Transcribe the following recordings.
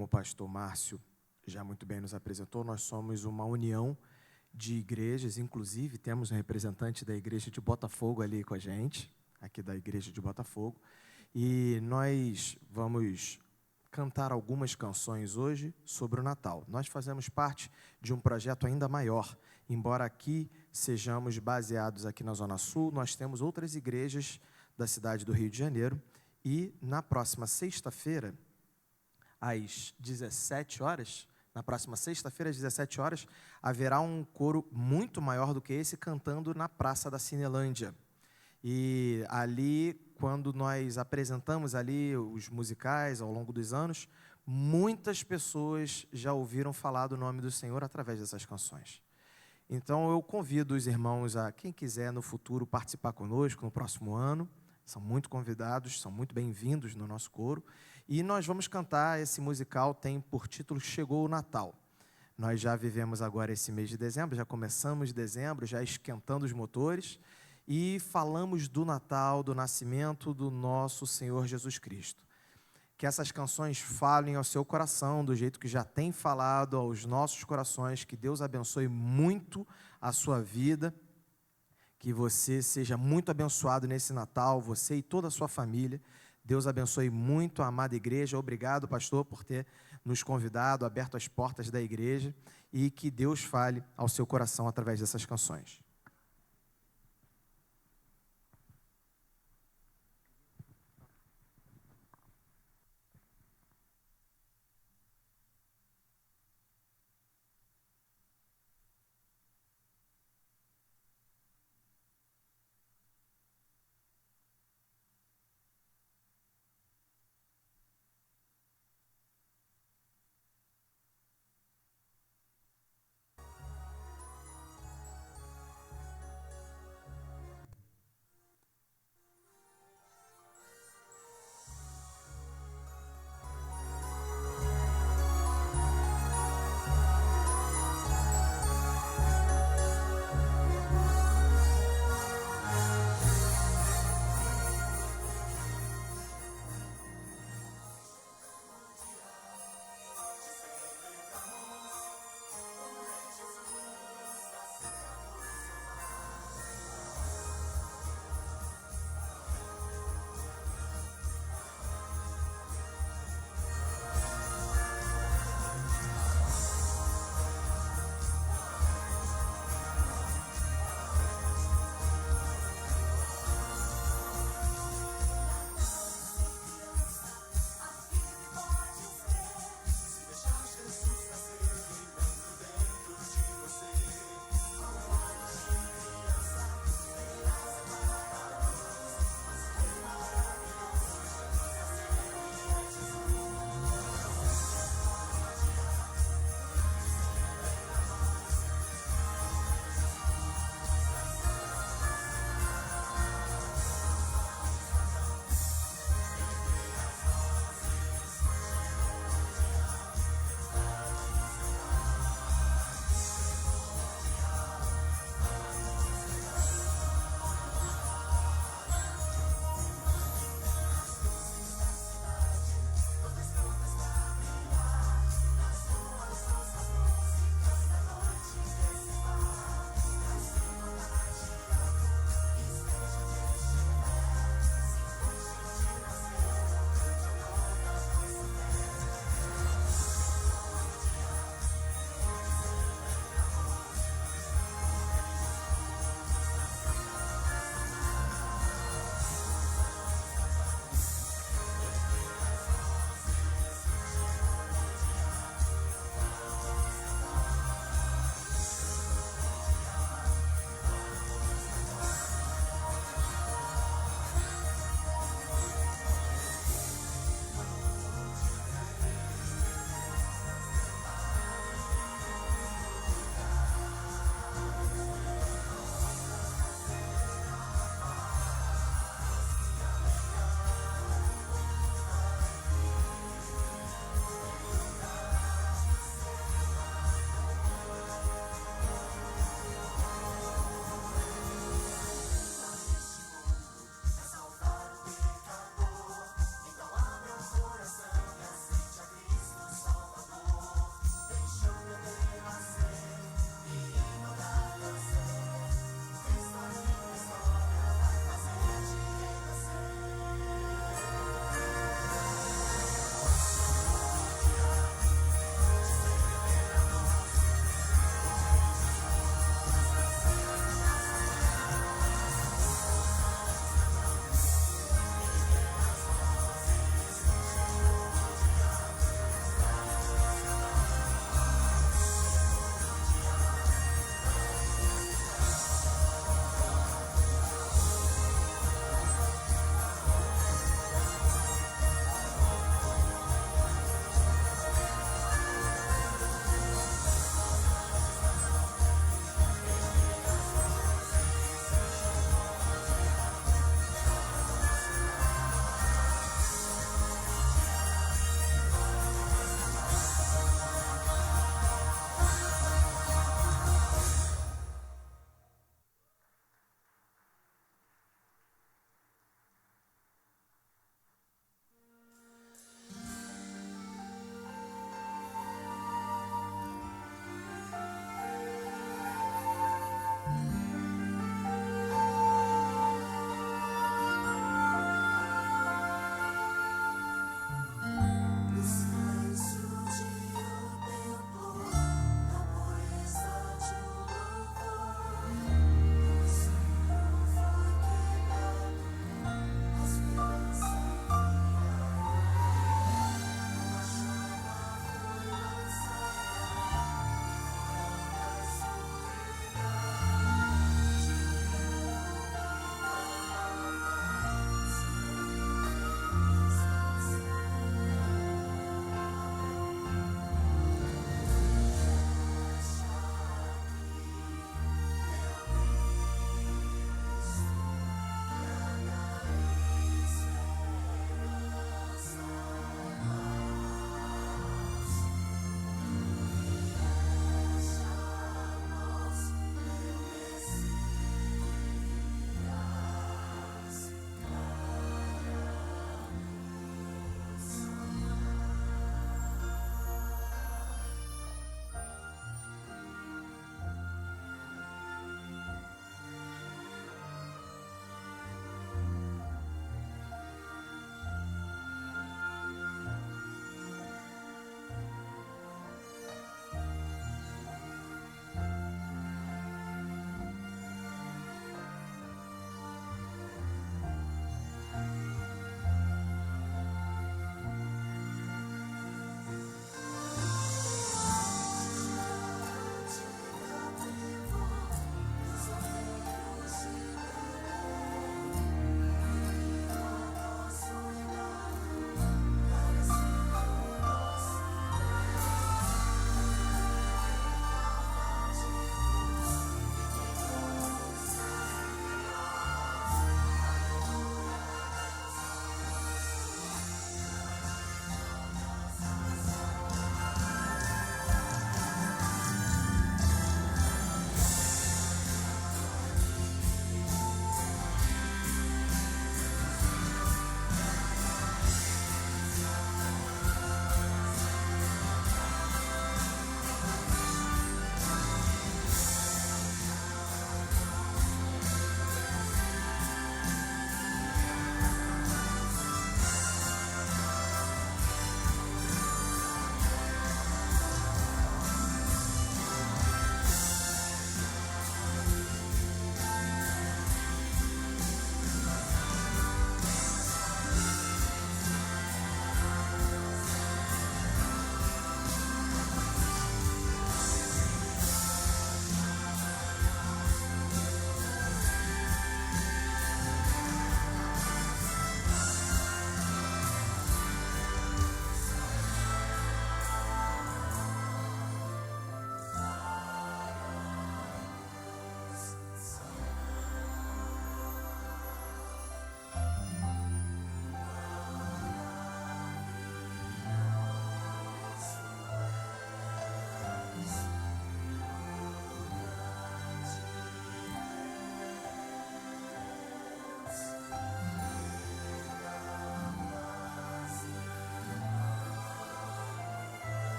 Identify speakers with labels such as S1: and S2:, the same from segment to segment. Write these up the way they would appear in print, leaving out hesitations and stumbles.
S1: como o pastor Márcio já muito bem nos apresentou, nós somos uma união de igrejas, inclusive temos um representante da igreja de Botafogo ali com a gente, aqui da igreja de Botafogo, e nós vamos cantar algumas canções hoje sobre o Natal. Nós fazemos parte de um projeto ainda maior, embora aqui sejamos baseados aqui na Zona Sul, nós temos outras igrejas da cidade do Rio de Janeiro, e na próxima sexta-feira, às 17 horas, na próxima sexta-feira, às 17 horas, haverá um coro muito maior do que esse, cantando na Praça da Cinelândia. E ali, quando nós apresentamos ali os musicais ao longo dos anos, muitas pessoas já ouviram falar do nome do Senhor através dessas canções. Então, eu convido os irmãos a, quem quiser no futuro, participar conosco no próximo ano. São muito convidados, são muito bem-vindos no nosso coro. E nós vamos cantar, esse musical tem por título Chegou o Natal. Nós já vivemos agora esse mês de dezembro, já começamos dezembro, já esquentando os motores, e falamos do Natal, do nascimento do nosso Senhor Jesus Cristo. Que essas canções falem ao seu coração, do jeito que já tem falado aos nossos corações, que Deus abençoe muito a sua vida, que você seja muito abençoado nesse Natal, você e toda a sua família. Deus abençoe muito a amada igreja. Obrigado, pastor, por ter nos convidado, aberto as portas da igreja, e que Deus fale ao seu coração através dessas canções.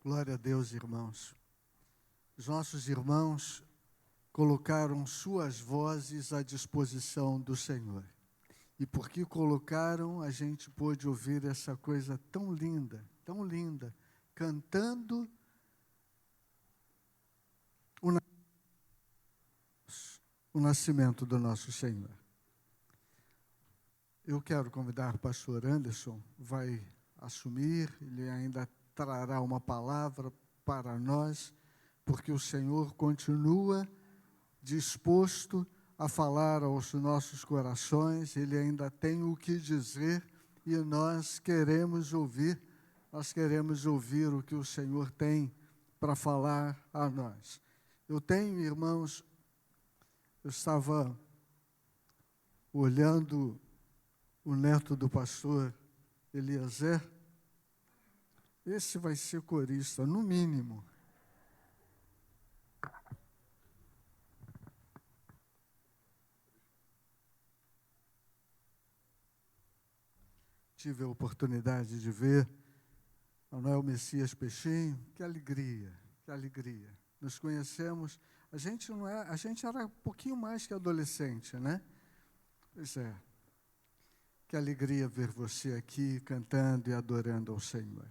S2: Glória a Deus, irmãos. Os nossos irmãos colocaram suas vozes à disposição do Senhor. E porque colocaram, a gente pôde ouvir essa coisa tão linda, cantando o nascimento do nosso Senhor. Eu quero convidar o pastor Anderson, vai assumir, ele ainda trará uma palavra para nós, porque o Senhor continua disposto a falar aos nossos corações, Ele ainda tem o que dizer e nós queremos ouvir o que o Senhor tem para falar a nós. Eu tenho, irmãos, eu estava olhando o neto do pastor Eliezer, esse vai ser corista, no mínimo. Tive a oportunidade de ver Manuel Messias Peixinho, que alegria. Nos conhecemos, a gente era um pouquinho mais que adolescente, né? Pois é. Que alegria ver você aqui cantando e adorando ao Senhor.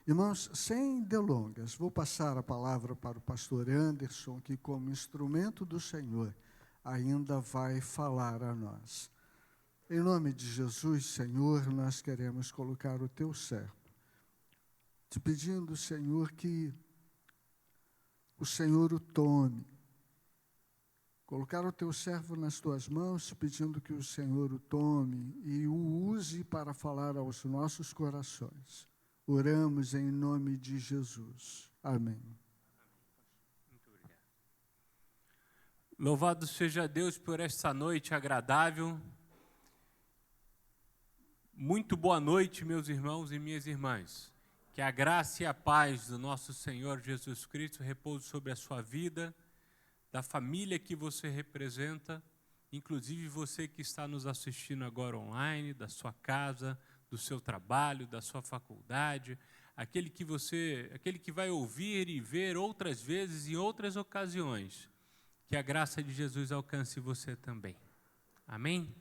S2: Irmãos, sem delongas, vou passar a palavra para o pastor Anderson, que como instrumento do Senhor ainda vai falar a nós. Em nome de Jesus, Senhor, nós queremos colocar o teu servo, te pedindo, Senhor, que o Senhor o tome, colocar o teu servo nas tuas mãos, te pedindo que o Senhor o tome e o use para falar aos nossos corações. Oramos em nome de Jesus. Amém.
S3: Muito obrigado. Louvado seja Deus por esta noite agradável. Muito boa noite, meus irmãos e minhas irmãs. Que a graça e a paz do nosso Senhor Jesus Cristo repouse sobre a sua vida, da família que você representa, inclusive você que está nos assistindo agora online, da sua casa, do seu trabalho, da sua faculdade, aquele que vai ouvir e ver outras vezes em outras ocasiões. Que a graça de Jesus alcance você também. Amém?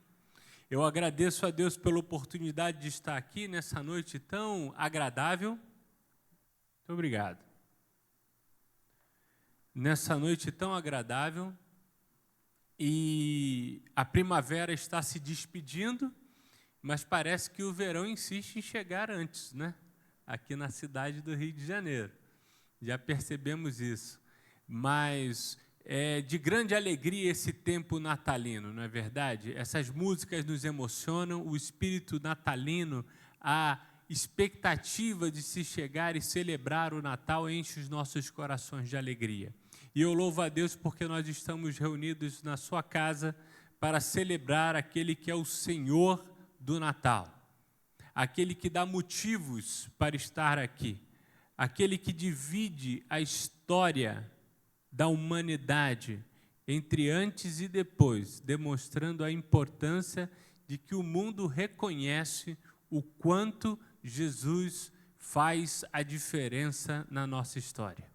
S3: Eu agradeço a Deus pela oportunidade de estar aqui nessa noite tão agradável. Muito obrigado. Nessa noite tão agradável, e a primavera está se despedindo, mas parece que o verão insiste em chegar antes, né? Aqui na cidade do Rio de Janeiro. Já percebemos isso. Mas é de grande alegria esse tempo natalino, não é verdade? Essas músicas nos emocionam, o espírito natalino, a expectativa de se chegar e celebrar o Natal enche os nossos corações de alegria. E eu louvo a Deus porque nós estamos reunidos na sua casa para celebrar aquele que é o Senhor do Natal, aquele que dá motivos para estar aqui, aquele que divide a história da humanidade entre antes e depois, demonstrando a importância de que o mundo reconhece o quanto Jesus faz a diferença na nossa história.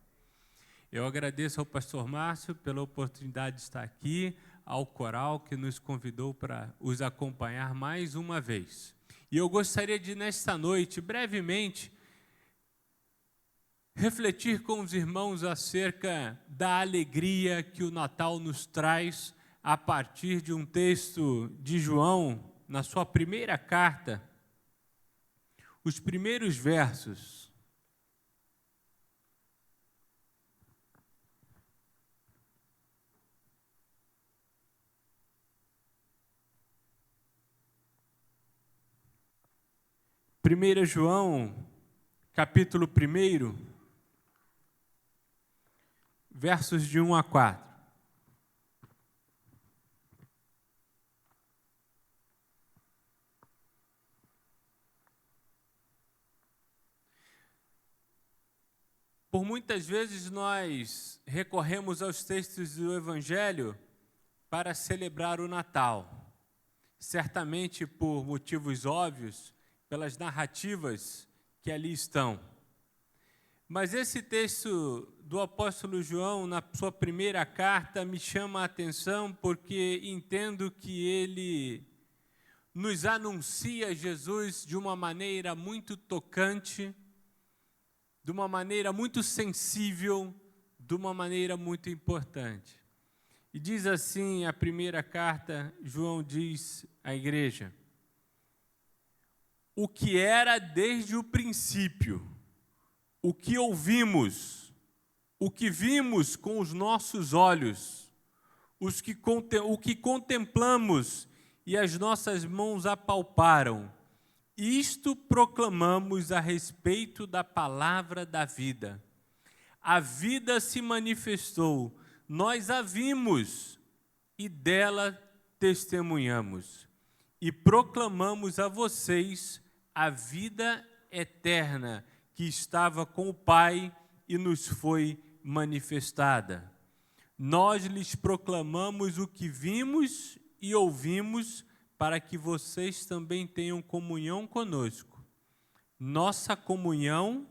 S3: Eu agradeço ao pastor Márcio pela oportunidade de estar aqui, ao coral que nos convidou para os acompanhar mais uma vez. E eu gostaria de, nesta noite, brevemente, refletir com os irmãos acerca da alegria que o Natal nos traz a partir de um texto de João, na sua primeira carta, os primeiros versos. Primeira João, capítulo 1, versos de 1 a 4. Por muitas vezes nós recorremos aos textos do Evangelho para celebrar o Natal. Certamente por motivos óbvios, pelas narrativas que ali estão. Mas esse texto do apóstolo João, na sua primeira carta, me chama a atenção porque entendo que ele nos anuncia Jesus de uma maneira muito tocante, de uma maneira muito sensível, de uma maneira muito importante. E diz assim a primeira carta, João diz à igreja: o que era desde o princípio, o que ouvimos, o que vimos com os nossos olhos, o que contemplamos e as nossas mãos apalparam, isto proclamamos a respeito da palavra da vida. A vida se manifestou, nós a vimos e dela testemunhamos. E proclamamos a vocês a vida eterna que estava com o Pai e nos foi manifestada. Nós lhes proclamamos o que vimos e ouvimos, para que vocês também tenham comunhão conosco. Nossa comunhão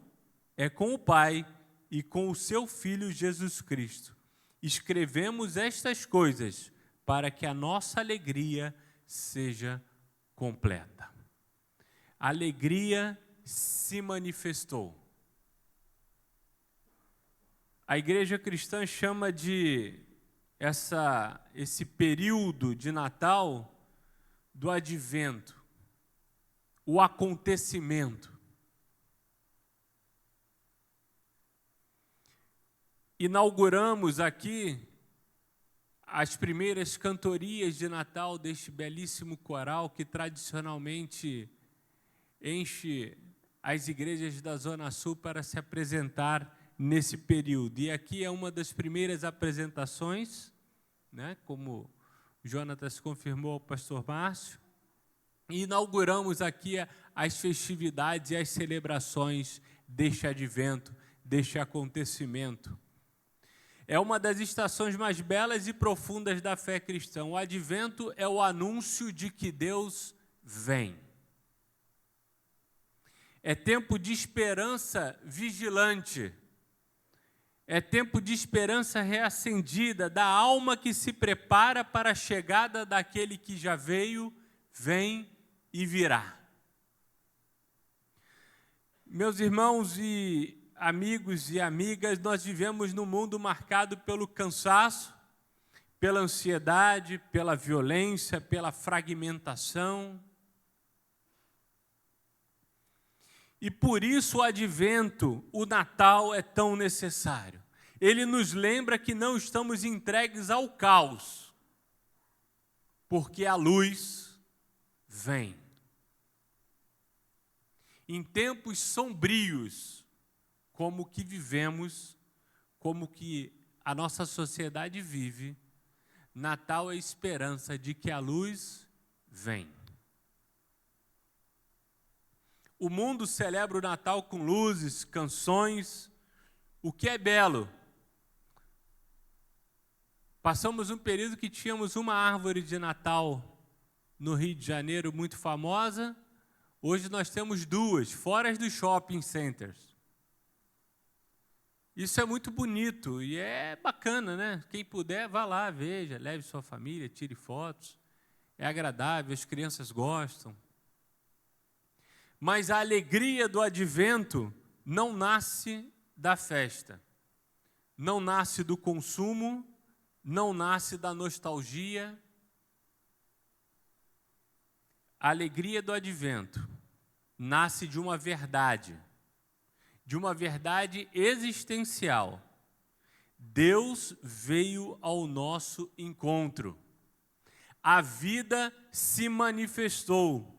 S3: é com o Pai e com o seu Filho Jesus Cristo. Escrevemos estas coisas para que a nossa alegria seja completa. A alegria se manifestou. A igreja cristã chama de esse período de Natal do advento, o acontecimento. Inauguramos aqui as primeiras cantorias de Natal deste belíssimo coral que tradicionalmente enche as igrejas da Zona Sul para se apresentar nesse período. E aqui é uma das primeiras apresentações, né, como o Jonatas confirmou ao pastor Márcio, e inauguramos aqui as festividades e as celebrações deste advento, deste acontecimento. É uma das estações mais belas e profundas da fé cristã. O advento é o anúncio de que Deus vem. É tempo de esperança vigilante. É tempo de esperança reacendida, da alma que se prepara para a chegada daquele que já veio, vem e virá. Meus irmãos e amigos e amigas, nós vivemos num mundo marcado pelo cansaço, pela ansiedade, pela violência, pela fragmentação. E por isso o advento, o Natal é tão necessário. Ele nos lembra que não estamos entregues ao caos, porque a luz vem. Em tempos sombrios, como o que vivemos, como que a nossa sociedade vive, Natal é a esperança de que a luz vem. O mundo celebra o Natal com luzes, canções, o que é belo. Passamos um período que tínhamos uma árvore de Natal no Rio de Janeiro muito famosa. Hoje nós temos duas, fora dos shopping centers. Isso é muito bonito e é bacana, né? Quem puder, vá lá, veja, leve sua família, tire fotos. É agradável, as crianças gostam. Mas a alegria do advento não nasce da festa, não nasce do consumo, não nasce da nostalgia. A alegria do advento nasce de uma verdade existencial. Deus veio ao nosso encontro. A vida se manifestou.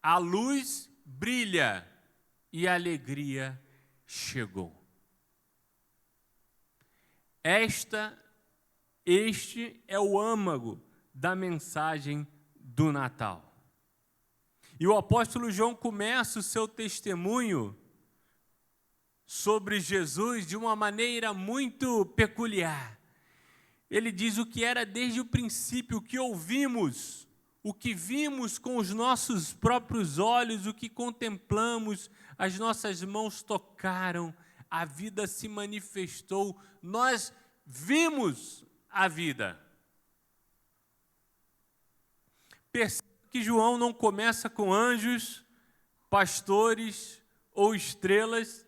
S3: A luz brilha e a alegria chegou. Este é o âmago da mensagem do Natal. E o apóstolo João começa o seu testemunho sobre Jesus de uma maneira muito peculiar. Ele diz o que era desde o princípio, o que ouvimos, o que vimos com os nossos próprios olhos, o que contemplamos, as nossas mãos tocaram, a vida se manifestou, nós vimos a vida. Perceba que João não começa com anjos, pastores ou estrelas,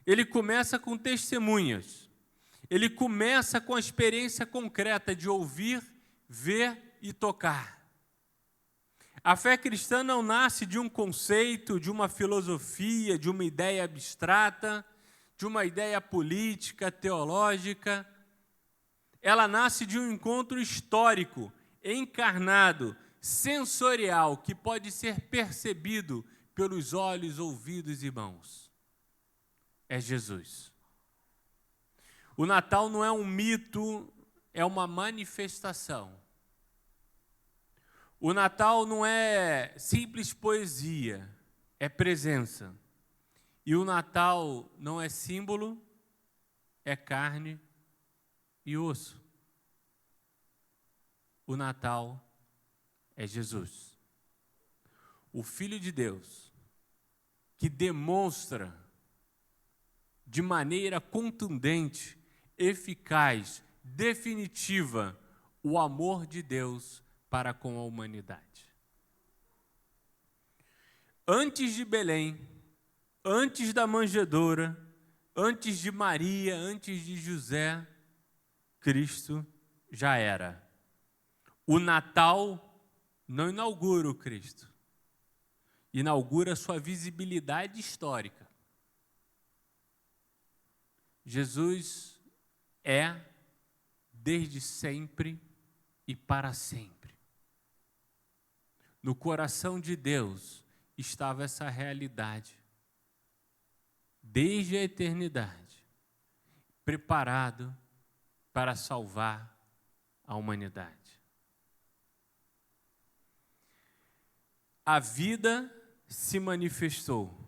S3: ele começa com testemunhas. Ele começa com a experiência concreta de ouvir, ver e tocar. A fé cristã não nasce de um conceito, de uma filosofia, de uma ideia abstrata, de uma ideia política, teológica. Ela nasce de um encontro histórico, encarnado, sensorial, que pode ser percebido pelos olhos, ouvidos e mãos. É Jesus. O Natal não é um mito, é uma manifestação. O Natal não é simples poesia, é presença. E o Natal não é símbolo, é carne e osso. O Natal é Jesus, o Filho de Deus, que demonstra de maneira contundente, eficaz, definitiva, o amor de Deus para com a humanidade. Antes de Belém, antes da manjedoura, antes de Maria, antes de José, Cristo já era. O Natal não inaugura o Cristo, inaugura sua visibilidade histórica. Jesus é desde sempre e para sempre. No coração de Deus estava essa realidade, desde a eternidade, preparado para salvar a humanidade. A vida se manifestou.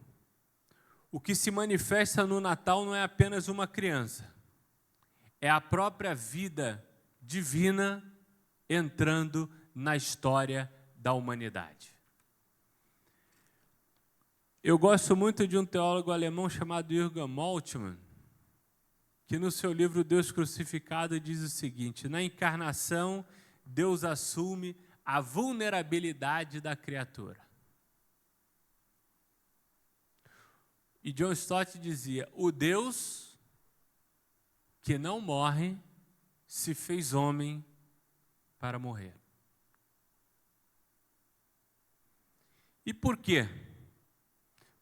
S3: O que se manifesta no Natal não é apenas uma criança, é a própria vida divina entrando na história da humanidade. Eu gosto muito de um teólogo alemão chamado Jürgen Moltmann, que no seu livro Deus Crucificado diz o seguinte: na encarnação, Deus assume a vulnerabilidade da criatura. E John Stott dizia: o Deus que não morre se fez homem para morrer. E por quê?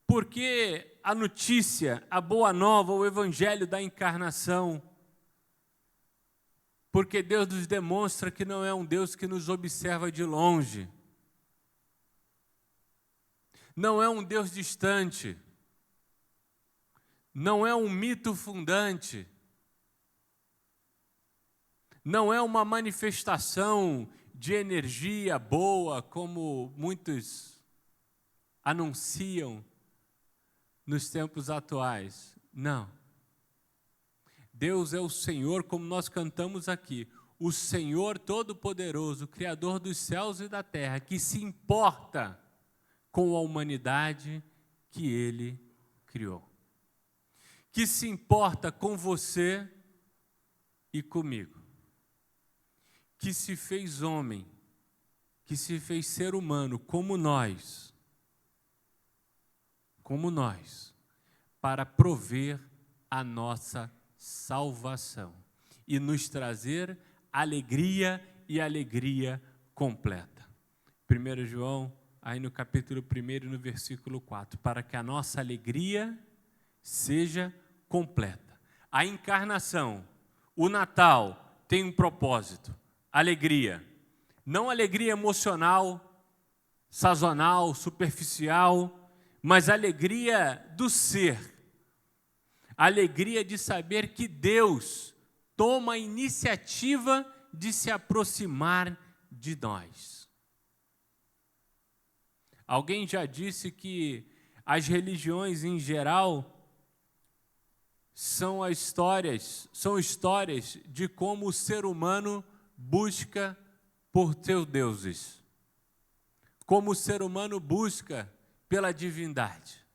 S3: Porque a notícia, a boa nova, o evangelho da encarnação, porque Deus nos demonstra que não é um Deus que nos observa de longe, não é um Deus distante, não é um mito fundante, não é uma manifestação de energia boa, como muitos anunciam nos tempos atuais. Não. Deus é o Senhor, como nós cantamos aqui, o Senhor Todo-Poderoso, Criador dos céus e da terra, que se importa com a humanidade que Ele criou. Que se importa com você e comigo. Que se fez homem, que se fez ser humano como nós, para prover a nossa salvação e nos trazer alegria e alegria completa. 1 João, aí no capítulo 1, no versículo 4, para que a nossa alegria seja completa. A encarnação, o Natal, tem um propósito, alegria. Não alegria emocional, sazonal, superficial, mas alegria do ser. Alegria de saber que Deus toma a iniciativa de se aproximar de nós. Alguém já disse que as religiões em geral são histórias de como o ser humano busca por seus deuses, como o ser humano busca pela divindade.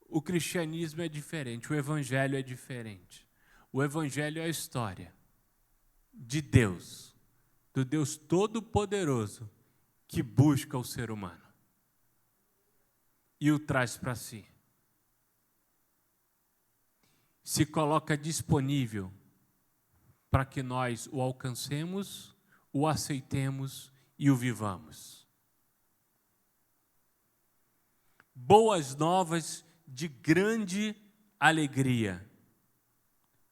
S3: O cristianismo é diferente, o evangelho é diferente. O evangelho é a história de Deus, do Deus Todo-Poderoso, que busca o ser humano e o traz para si. Se coloca disponível para que nós o alcancemos, o aceitemos e o vivamos. Boas novas de grande alegria.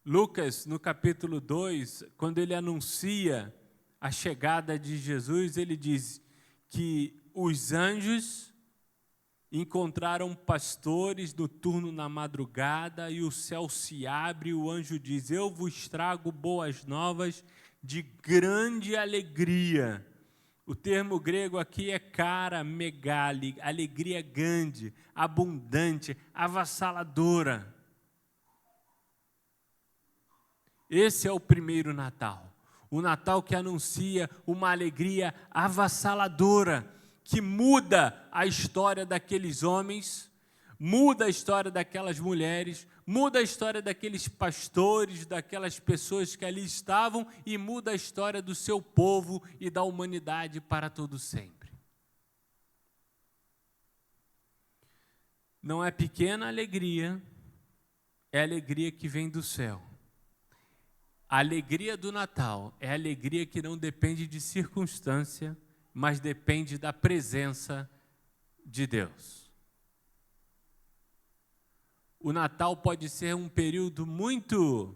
S3: Lucas, no capítulo 2, quando ele anuncia a chegada de Jesus, ele diz que os anjos encontraram pastores no turno na madrugada e o céu se abre e o anjo diz: eu vos trago boas novas de grande alegria. O termo grego aqui é cara, megali, alegria grande, abundante, avassaladora. Esse é o primeiro Natal, o Natal que anuncia uma alegria avassaladora, que muda a história daqueles homens, muda a história daquelas mulheres, muda a história daqueles pastores, daquelas pessoas que ali estavam e muda a história do seu povo e da humanidade para todo sempre. Não é pequena alegria, é a alegria que vem do céu. A alegria do Natal é a alegria que não depende de circunstância, mas depende da presença de Deus. O Natal pode ser um período muito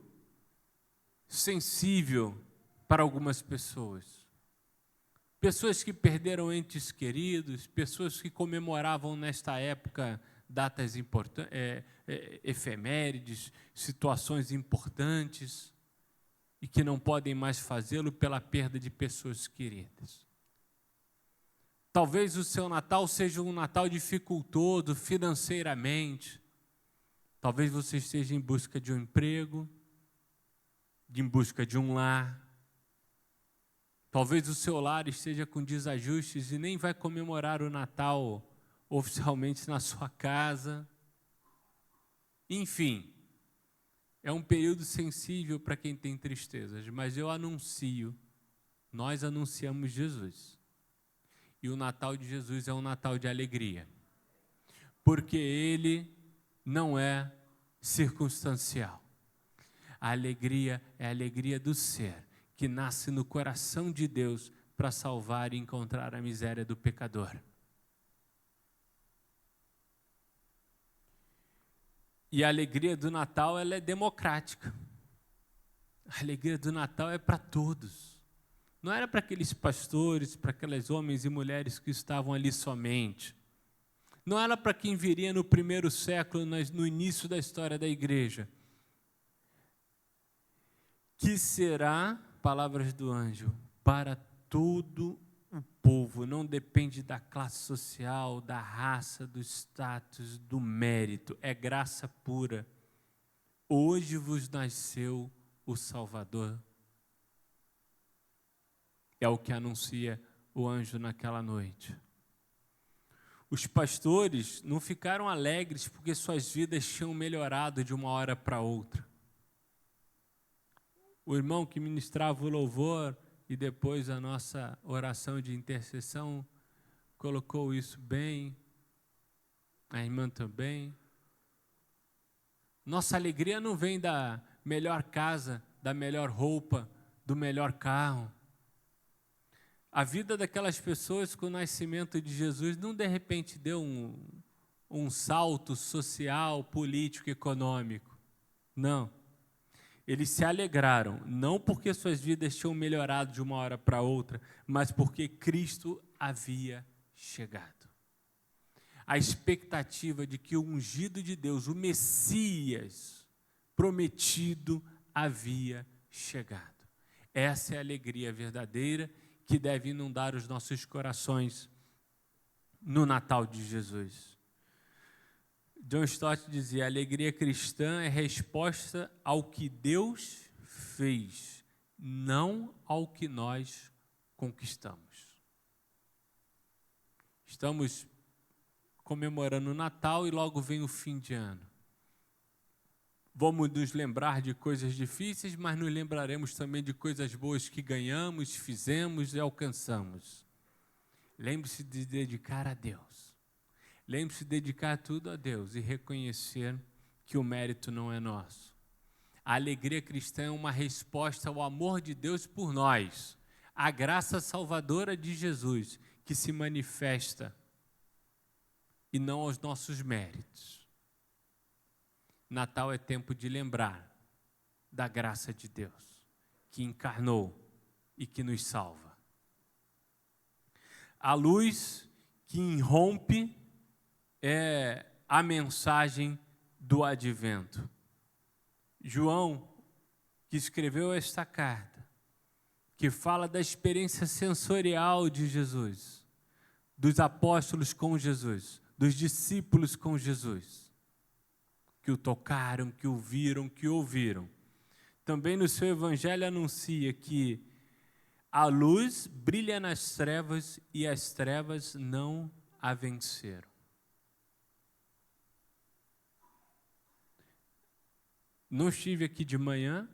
S3: sensível para algumas pessoas. Pessoas que perderam entes queridos, pessoas que comemoravam nesta época datas efemérides, situações importantes, e que não podem mais fazê-lo pela perda de pessoas queridas. Talvez o seu Natal seja um Natal dificultoso financeiramente. Talvez você esteja em busca de um emprego, em busca de um lar. Talvez o seu lar esteja com desajustes e nem vai comemorar o Natal oficialmente na sua casa. Enfim, é um período sensível para quem tem tristezas, mas nós anunciamos Jesus. E o Natal de Jesus é um Natal de alegria, porque ele não é circunstancial. A alegria é a alegria do ser, que nasce no coração de Deus para salvar e encontrar a miséria do pecador. E a alegria do Natal, ela é democrática. A alegria do Natal é para todos. Não era para aqueles pastores, para aqueles homens e mulheres que estavam ali somente. Não era para quem viria no primeiro século, no início da história da igreja. Que será, palavras do anjo, para todo o povo, não depende da classe social, da raça, do status, do mérito, é graça pura. Hoje vos nasceu o Salvador. É o que anuncia o anjo naquela noite. Os pastores não ficaram alegres porque suas vidas tinham melhorado de uma hora para outra. O irmão que ministrava o louvor e depois a nossa oração de intercessão colocou isso bem, a irmã também. Nossa alegria não vem da melhor casa, da melhor roupa, do melhor carro. A vida daquelas pessoas com o nascimento de Jesus não de repente deu um salto social, político, econômico. Não. Eles se alegraram, não porque suas vidas tinham melhorado de uma hora para outra, mas porque Cristo havia chegado. A expectativa de que o ungido de Deus, o Messias prometido, havia chegado. Essa é a alegria verdadeira que deve inundar os nossos corações no Natal de Jesus. John Stott dizia: a alegria cristã é resposta ao que Deus fez, não ao que nós conquistamos. Estamos comemorando o Natal e logo vem o fim de ano. Vamos nos lembrar de coisas difíceis, mas nos lembraremos também de coisas boas que ganhamos, fizemos e alcançamos. Lembre-se de dedicar a Deus. Lembre-se de dedicar tudo a Deus e reconhecer que o mérito não é nosso. A alegria cristã é uma resposta ao amor de Deus por nós, a graça salvadora de Jesus, que se manifesta, e não aos nossos méritos. Natal é tempo de lembrar da graça de Deus, que encarnou e que nos salva. A luz que irrompe é a mensagem do advento. João, que escreveu esta carta, que fala da experiência sensorial de Jesus, dos apóstolos com Jesus, dos discípulos com Jesus, que o tocaram, que o viram, que ouviram. Também no seu evangelho anuncia que a luz brilha nas trevas e as trevas não a venceram. Não estive aqui de manhã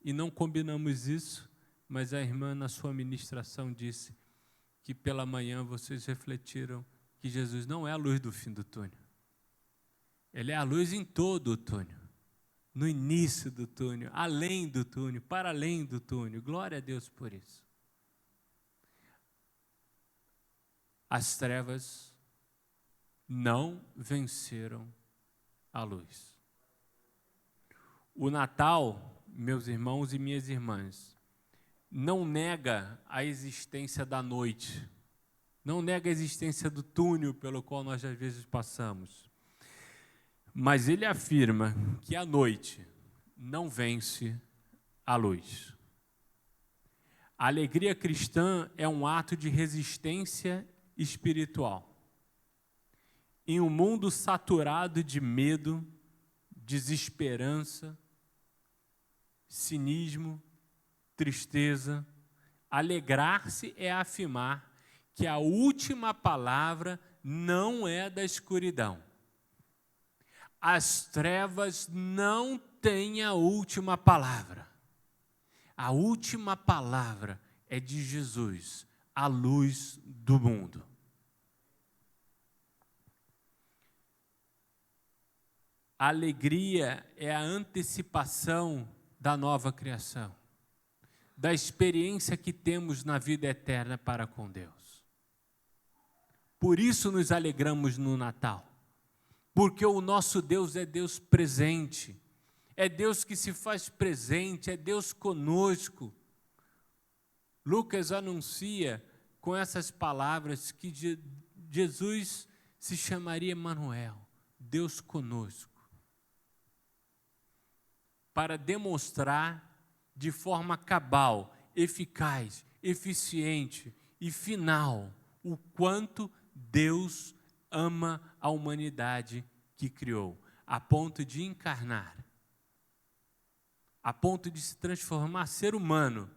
S3: e não combinamos isso, mas a irmã na sua ministração disse que pela manhã vocês refletiram que Jesus não é a luz do fim do túnel. Ele é a luz em todo o túnel, no início do túnel, além do túnel, para além do túnel. Glória a Deus por isso. As trevas não venceram a luz. O Natal, meus irmãos e minhas irmãs, não nega a existência da noite, não nega a existência do túnel pelo qual nós às vezes passamos, mas ele afirma que a noite não vence a luz. A alegria cristã é um ato de resistência espiritual. Em um mundo saturado de medo, desesperança, cinismo, tristeza, alegrar-se é afirmar que a última palavra não é da escuridão. As trevas não têm a última palavra. A última palavra é de Jesus, a luz do mundo. A alegria é a antecipação da nova criação, da experiência que temos na vida eterna para com Deus. Por isso nos alegramos no Natal, porque o nosso Deus é Deus presente, é Deus que se faz presente, é Deus conosco. Lucas anuncia com essas palavras que Jesus se chamaria Emanuel, Deus conosco, para demonstrar de forma cabal, eficaz, eficiente e final o quanto Deus ama a humanidade que criou, a ponto de encarnar, a ponto de se transformar ser humano,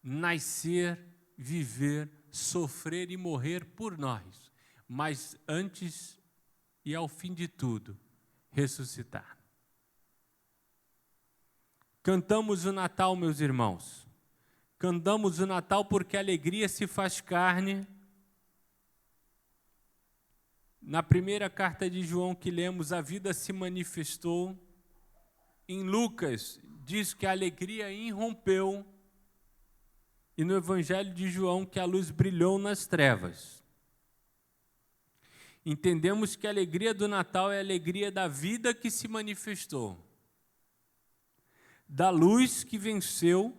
S3: nascer, viver, sofrer e morrer por nós, mas antes e ao fim de tudo, ressuscitar. Cantamos o Natal, meus irmãos. Cantamos o Natal porque a alegria se faz carne. Na primeira carta de João que lemos, a vida se manifestou. Em Lucas, diz que a alegria irrompeu. E no Evangelho de João, que a luz brilhou nas trevas. Entendemos que a alegria do Natal é a alegria da vida que se manifestou, da luz que venceu,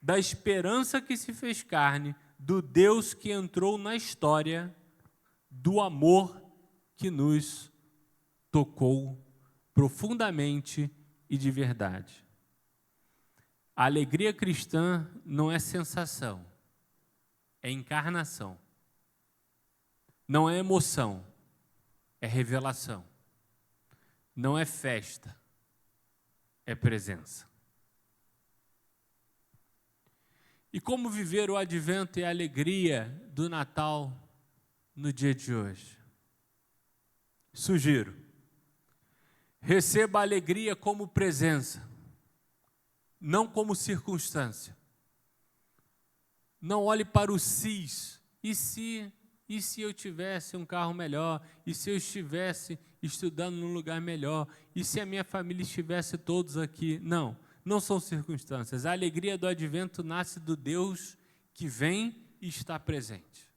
S3: da esperança que se fez carne, do Deus que entrou na história, do amor que nos tocou profundamente e de verdade. A alegria cristã não é sensação, é encarnação. Não é emoção, é revelação. Não é festa, é presença. E como viver o advento e a alegria do Natal no dia de hoje? Sugiro. Receba a alegria como presença, não como circunstância. Não olhe para os sis. E se eu tivesse um carro melhor? E se eu estivesse estudando num lugar melhor? E se a minha família estivesse todos aqui? Não, não são circunstâncias. A alegria do advento nasce do Deus que vem e está presente.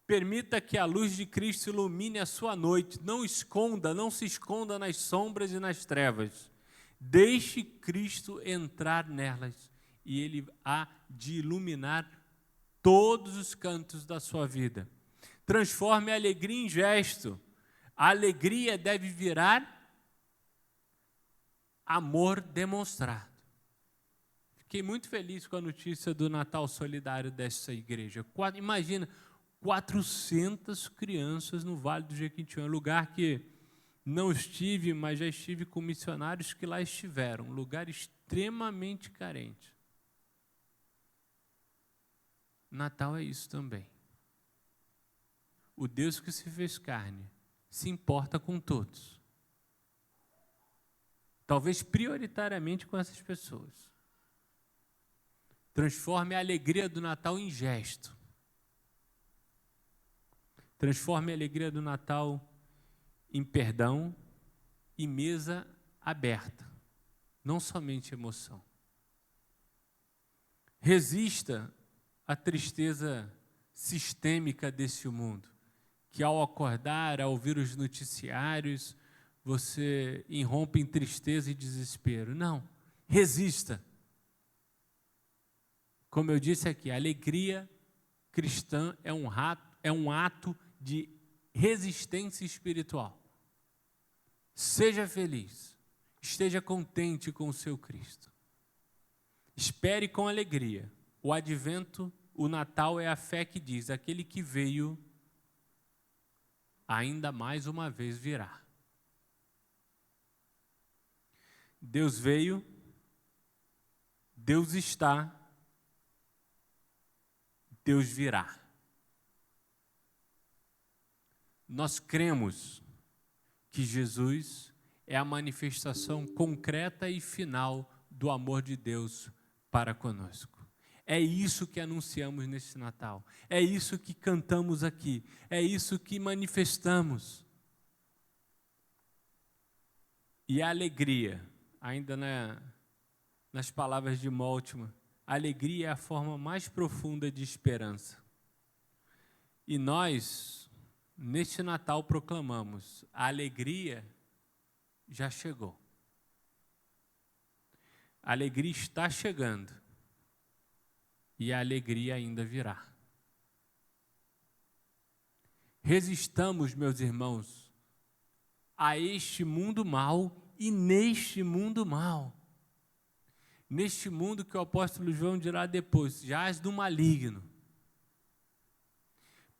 S3: Permita que a luz de Cristo ilumine a sua noite. Não se esconda nas sombras e nas trevas. Deixe Cristo entrar nelas e Ele há de iluminar todos os cantos da sua vida. Transforme a alegria em gesto. A alegria deve virar amor demonstrado. Fiquei muito feliz com a notícia do Natal Solidário dessa igreja. Imagina, 400 crianças no Vale do Jequitinhonha, lugar que não estive, mas já estive com missionários que lá estiveram, um lugar extremamente carente. Natal é isso também. O Deus que se fez carne se importa com todos. Talvez prioritariamente com essas pessoas. Transforme a alegria do Natal em gesto. Transforme a alegria do Natal em perdão e mesa aberta, não somente emoção. Resista à tristeza sistêmica desse mundo, que ao acordar, ao ouvir os noticiários, você irrompe em tristeza e desespero. Não, resista. Como eu disse aqui, a alegria cristã é um ato de resistência espiritual. Seja feliz, esteja contente com o seu Cristo. Espere com alegria. O advento, o Natal é a fé que diz: aquele que veio, ainda mais uma vez virá. Deus veio, Deus está, Deus virá. Nós cremos que Jesus é a manifestação concreta e final do amor de Deus para conosco. É isso que anunciamos neste Natal. É isso que cantamos aqui. É isso que manifestamos. E a alegria, ainda nas palavras de Moltmann, a alegria é a forma mais profunda de esperança. E nós, neste Natal, proclamamos: a alegria já chegou. A alegria está chegando. E a alegria ainda virá. Resistamos, meus irmãos, a este mundo mau e neste mundo mau. Neste mundo que o apóstolo João dirá depois, jaz do maligno.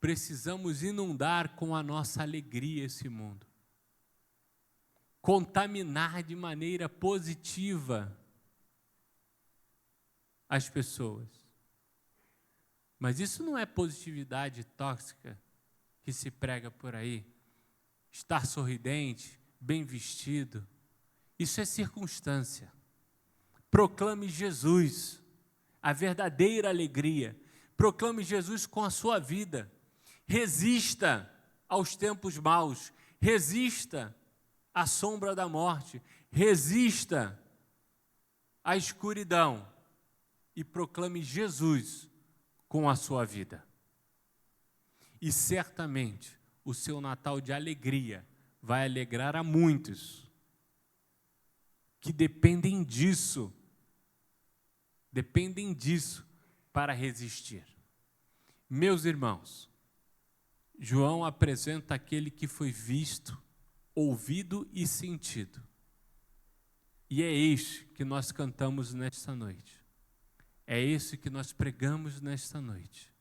S3: Precisamos inundar com a nossa alegria esse mundo. Contaminar de maneira positiva as pessoas. Mas isso não é positividade tóxica que se prega por aí. Estar sorridente, bem vestido. Isso é circunstância. Proclame Jesus, a verdadeira alegria. Proclame Jesus com a sua vida. Resista aos tempos maus. Resista à sombra da morte. Resista à escuridão. E proclame Jesus com a sua vida. E certamente o seu Natal de alegria vai alegrar a muitos que dependem disso para resistir. Meus irmãos, João apresenta aquele que foi visto, ouvido e sentido. E é este que nós cantamos nesta noite. É esse que nós pregamos nesta noite.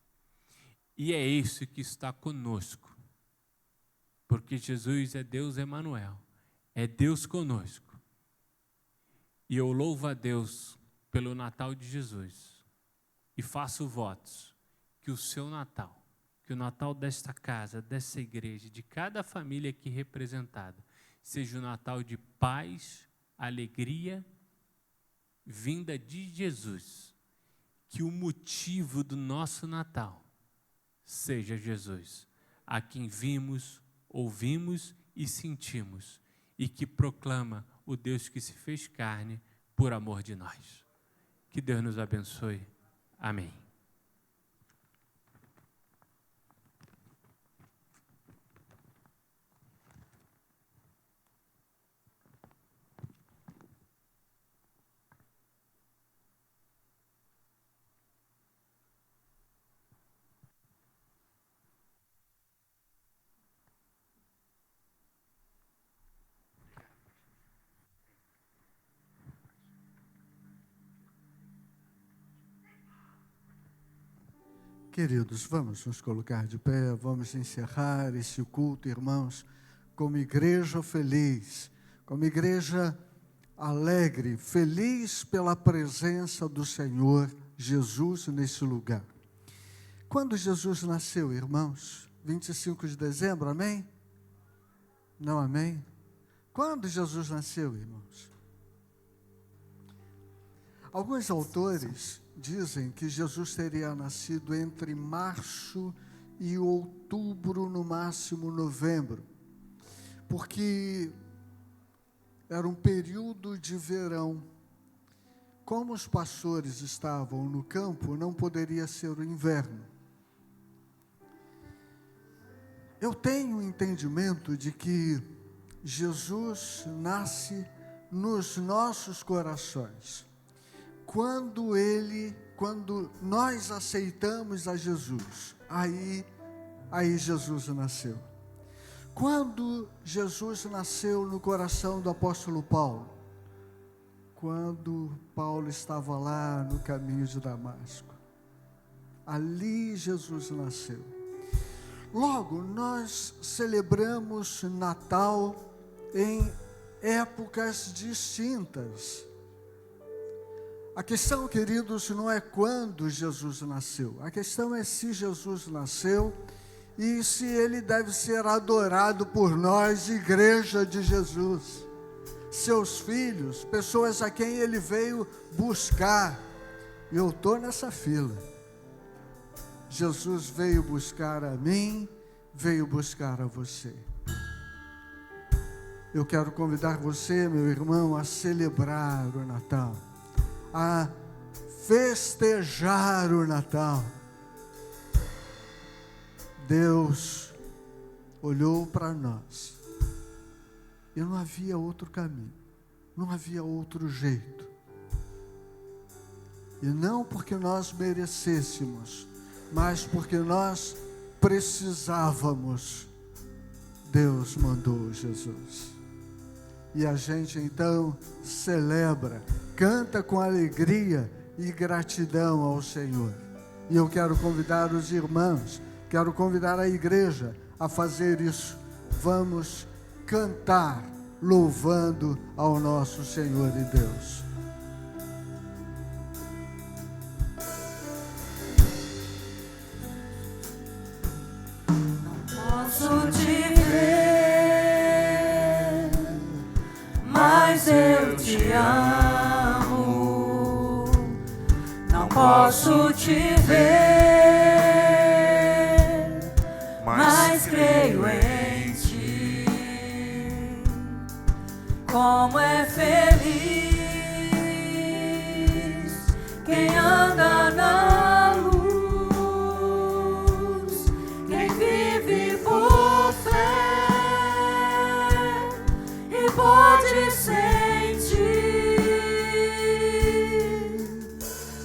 S3: E é esse que está conosco. Porque Jesus é Deus Emanuel. É Deus conosco. E eu louvo a Deus pelo Natal de Jesus. E faço votos que o seu Natal, que que o Natal desta casa, dessa igreja, de cada família aqui representada, seja um Natal de paz, alegria, vinda de Jesus. Que o motivo do nosso Natal seja Jesus, a quem vimos, ouvimos e sentimos, e que proclama o Deus que se fez carne por amor de nós. Que Deus nos abençoe. Amém.
S2: Queridos, vamos nos colocar de pé, vamos encerrar esse culto, irmãos, como igreja feliz, como igreja alegre, feliz pela presença do Senhor Jesus nesse lugar. Quando Jesus nasceu, irmãos? 25 de dezembro, amém? Não, amém? Quando Jesus nasceu, irmãos? Alguns autores dizem que Jesus teria nascido entre março e outubro, no máximo novembro, porque era um período de verão. Como os pastores estavam no campo, não poderia ser o inverno. Eu tenho entendimento de que Jesus nasce nos nossos corações. Quando nós aceitamos a Jesus, aí Jesus nasceu. Quando Jesus nasceu no coração do apóstolo Paulo? Quando Paulo estava lá no caminho de Damasco. Ali Jesus nasceu. Logo, nós celebramos Natal em épocas distintas. A questão, queridos, não é quando Jesus nasceu. A questão é se Jesus nasceu e se ele deve ser adorado por nós, igreja de Jesus. Seus filhos, pessoas a quem ele veio buscar. E eu estou nessa fila. Jesus veio buscar a mim, veio buscar a você. Eu quero convidar você, meu irmão, a celebrar o Natal, a festejar o Natal. Deus olhou para nós e não havia outro caminho, não havia outro jeito. E não porque nós merecêssemos, mas porque nós precisávamos, Deus mandou Jesus. E a gente então celebra, canta com alegria e gratidão ao Senhor. E eu quero convidar os irmãos, quero convidar a igreja a fazer isso. Vamos cantar louvando ao nosso Senhor e Deus.
S4: Posso te ver, mas eu te amo. Não posso te ver, mas creio em ti. Como é feliz quem anda na luz, quem vive por fé e pode sentir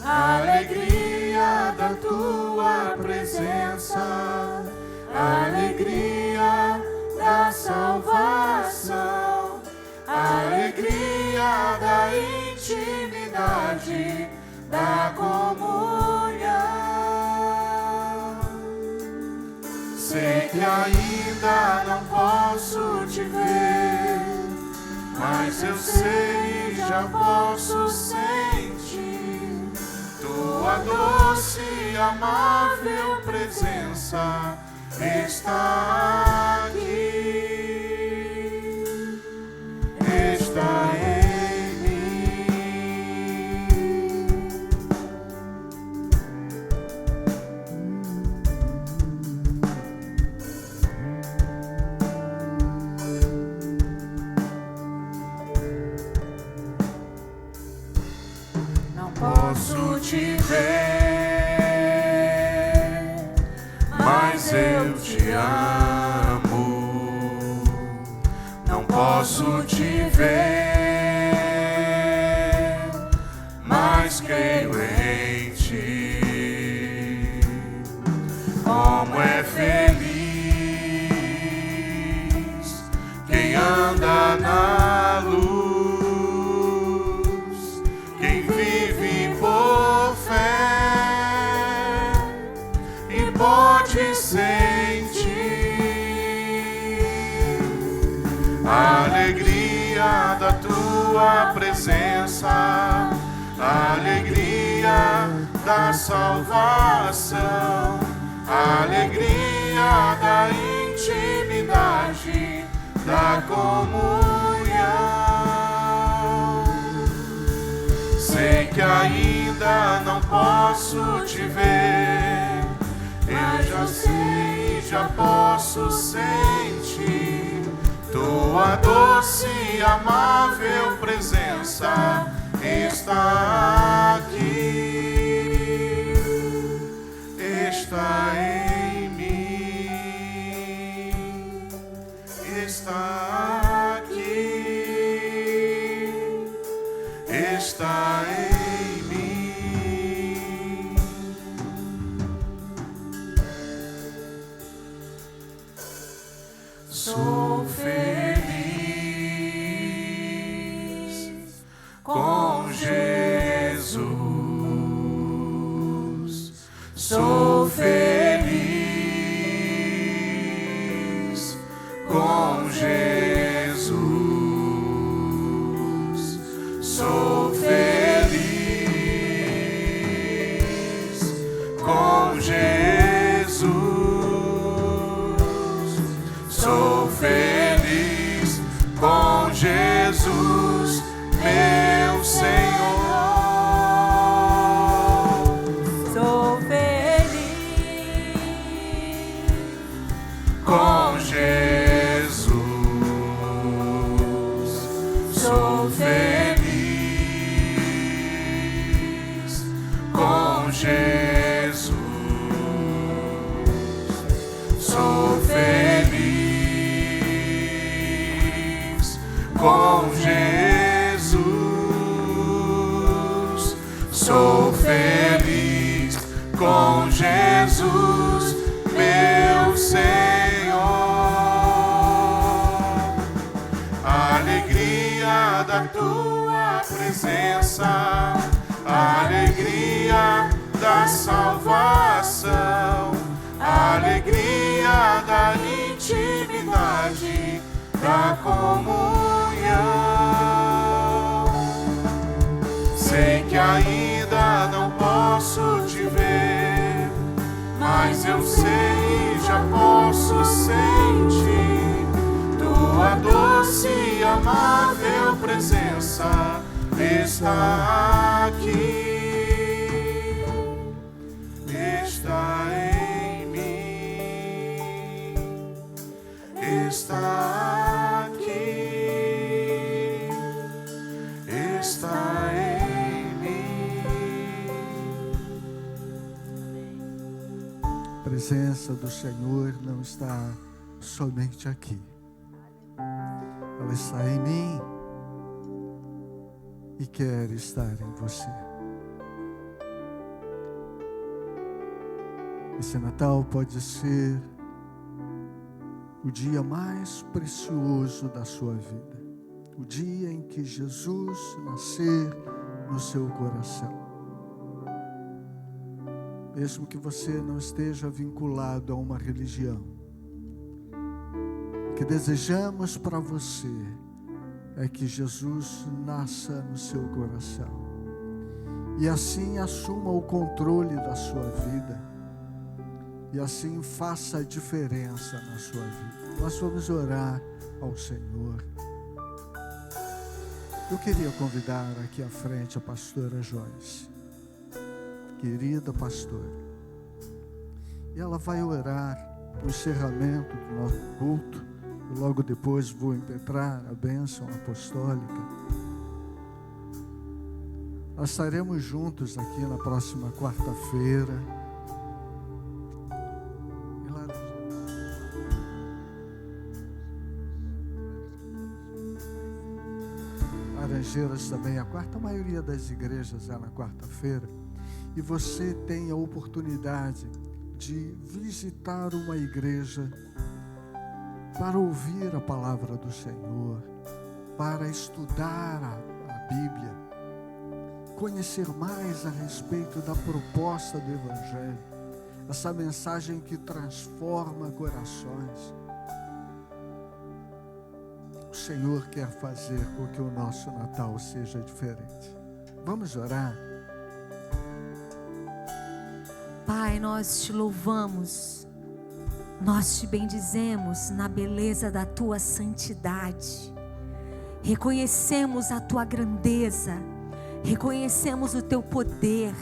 S4: a alegria da tua presença, a alegria da salvação, a alegria da intimidade, da comunhão. Sei que ainda não posso te ver, mas eu sei e já posso sentir tua dor. doce e amável presença está aqui, está em mim. Não posso te ver, mas eu te amo. Não posso te ver, mas creio em ti. Como é feliz quem anda na luz, quem vive por fé e pode sentir a alegria da tua presença, a alegria da salvação, a alegria da intimidade, da comunhão. Sei que ainda não posso te ver, eu já sei, já posso sentir tua doce e amável presença está aqui, está em mim, está aqui, está em mim. Sou feliz com Jesus. Sou feliz com Jesus. Sou feliz com Jesus. Sou feliz com Jesus, meu Senhor.
S5: Sou feliz
S4: Com Jesus. Sou feliz com Jesus. Sou feliz com Jesus. Sou feliz com Jesus, meu Senhor. A alegria da tua presença, a alegria da salvação, a alegria da intimidade, da comunhão. Sei que ainda não posso te ver, mas eu sei, já posso sentir tua doce e amável presença está aqui, está em mim, está aqui, está em mim.
S2: A presença do Senhor não está somente aqui. Ela está em mim e quer estar em você. Esse Natal pode ser o dia mais precioso da sua vida. O dia em que Jesus nascer no seu coração. Mesmo que você não esteja vinculado a uma religião, o que desejamos para você é que Jesus nasça no seu coração. e assim assuma o controle da sua vida, e assim faça a diferença na sua vida. Nós vamos orar ao Senhor. Eu queria convidar aqui à frente a pastora Joyce, querida pastora, e ela vai orar o encerramento do nosso culto, e logo depois vou impetrar a bênção apostólica. Nós estaremos juntos aqui na próxima quarta-feira. Laranjeiras também, a maioria das igrejas é na quarta-feira. E você tem a oportunidade de visitar uma igreja para ouvir a palavra do Senhor, para estudar a Bíblia, conhecer mais a respeito da proposta do Evangelho, essa mensagem que transforma corações. O Senhor quer fazer com que o nosso Natal seja diferente. Vamos orar?
S5: Pai, nós te louvamos, nós te bendizemos na beleza da tua santidade. Reconhecemos a tua grandeza, reconhecemos o teu poder,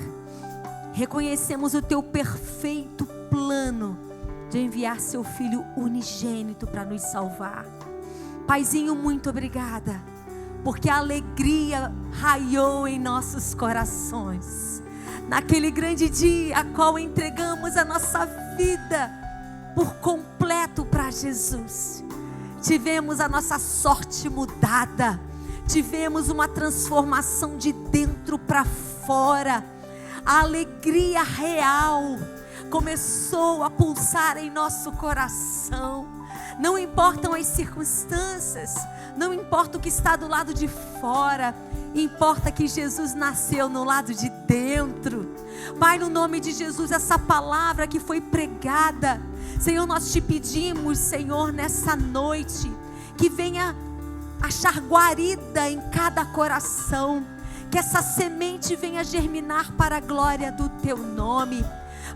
S5: reconhecemos o teu perfeito plano de enviar seu Filho unigênito para nos salvar. Paizinho, muito obrigada, porque a alegria raiou em nossos corações. Naquele grande dia, a qual entregamos a nossa vida por completo para Jesus. Tivemos a nossa sorte mudada, tivemos uma transformação de dentro para fora. A alegria real começou a pulsar em nosso coração. Não importam as circunstâncias, não importa o que está do lado de fora, importa que Jesus nasceu no lado de dentro. Pai, no nome de Jesus, essa palavra que foi pregada, Senhor, nós te pedimos, Senhor, nessa noite, que venha achar guarida em cada coração, que essa semente venha germinar para a glória do teu nome.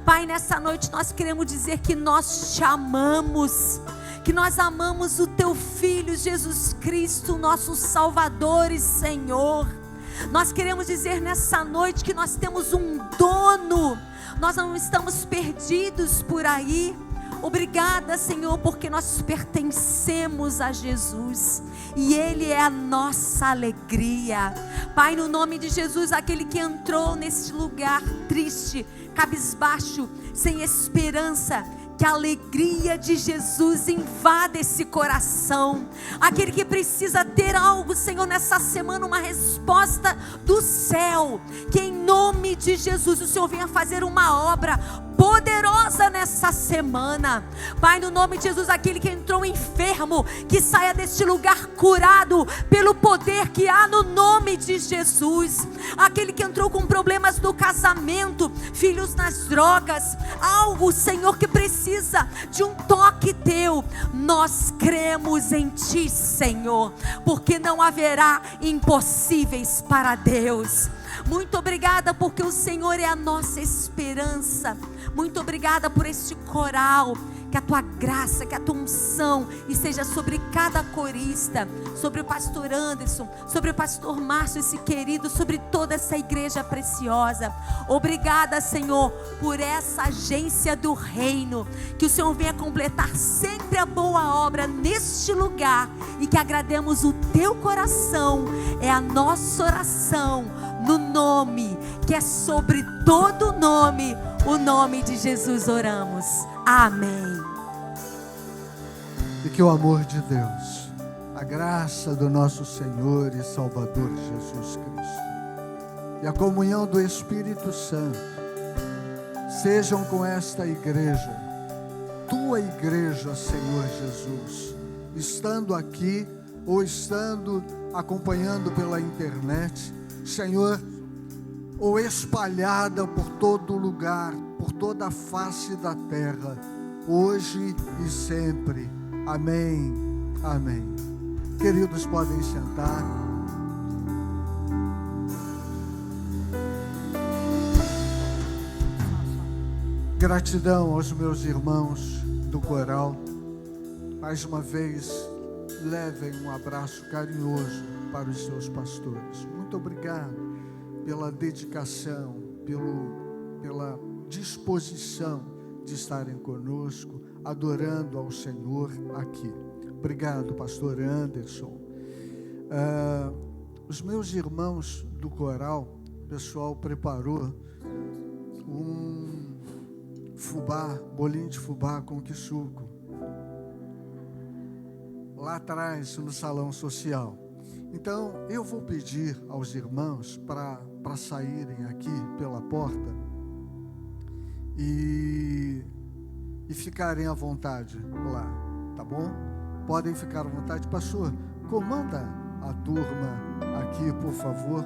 S5: Pai, nessa noite nós queremos dizer que nós te amamos, que nós amamos o teu Filho Jesus Cristo, nosso Salvador e Senhor. Nós queremos dizer nessa noite que nós temos um dono, nós não estamos perdidos por aí. Obrigada, Senhor, porque nós pertencemos a Jesus e Ele é a nossa alegria. Pai, no nome de Jesus, aquele que entrou nesse lugar triste, cabisbaixo, sem esperança, que a alegria de Jesus invada esse coração. Aquele que precisa ter algo, Senhor, nessa semana, uma resposta do céu. Que em nome de Jesus o Senhor venha fazer uma obra poderosa nessa semana. Pai, no nome de Jesus, aquele que entrou enfermo, que saia deste lugar curado pelo poder que há no nome de Jesus. Aquele que entrou com problemas no casamento, filhos nas drogas, algo, Senhor, que precisa de um toque teu. Nós cremos em ti, Senhor, porque não haverá impossíveis para Deus. Muito obrigada porque o Senhor é a nossa esperança. Muito obrigada por este coral. Que a tua graça, que a tua unção esteja sobre cada corista, sobre o pastor Anderson, sobre o pastor Márcio, esse querido, sobre toda essa igreja preciosa. Obrigada, Senhor, por essa agência do reino. Que o Senhor venha completar sempre a boa obra neste lugar e que agrademos o teu coração. É a nossa oração no nome que é sobre todo nome, o nome de Jesus oramos. Amém.
S2: E que o amor de Deus, a graça do nosso Senhor e Salvador Jesus Cristo e a comunhão do Espírito Santo sejam com esta igreja, tua igreja, Senhor Jesus, estando aqui ou estando acompanhando pela internet, Senhor, ou espalhada por todo lugar, por toda a face da terra, hoje e sempre. Amém, amém. Queridos, podem sentar. Gratidão aos meus irmãos do coral. Mais uma vez, levem um abraço carinhoso para os seus pastores. Muito obrigado pela dedicação, pela disposição de estarem conosco, adorando ao Senhor aqui. Obrigado, pastor Anderson. Os meus irmãos do coral, o pessoal preparou um fubá, bolinho de fubá com quiçuco, lá atrás no salão social. Então eu vou pedir aos irmãos para saírem aqui pela porta e ficarem à vontade lá, tá bom? Podem ficar à vontade. Pastor, comanda a turma aqui, por favor.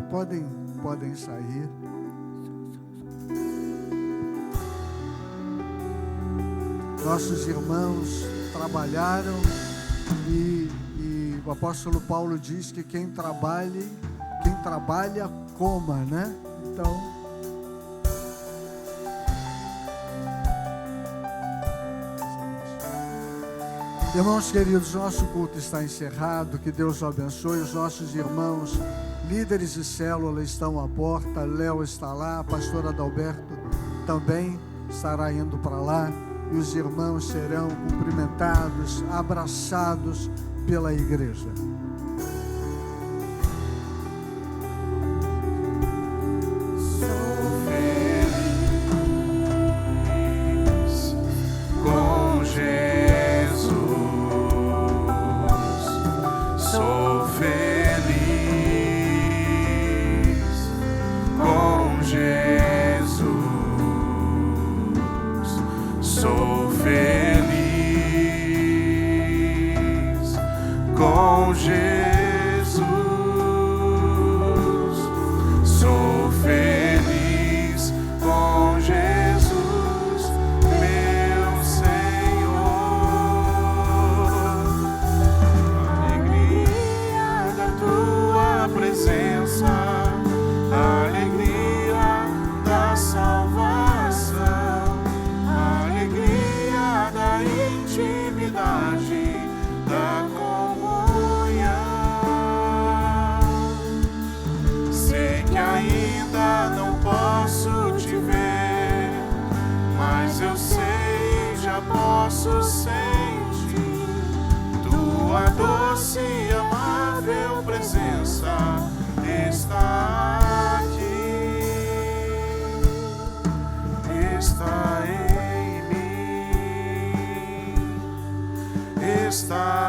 S2: Podem sair. Nossos irmãos trabalharam e o apóstolo Paulo diz que quem trabalha coma, né? Então, irmãos queridos, nosso culto está encerrado. Que Deus o abençoe. Os nossos irmãos líderes de célula estão à porta. Léo está lá, a pastora Adalberto também estará indo para lá. E os irmãos serão cumprimentados, abraçados pela igreja.
S4: Sou feliz com Jesus. Sou feliz com Jesus. Sou feliz com Jesus. Sou feliz com Jesus, meu Senhor. Alegria da tua presença, alegria da salvação, alegria da intimidade, da comunhão. Sei que ainda não posso te ver, mas eu sei, já posso sentir tua doce e amável presença está aqui, está em mim, está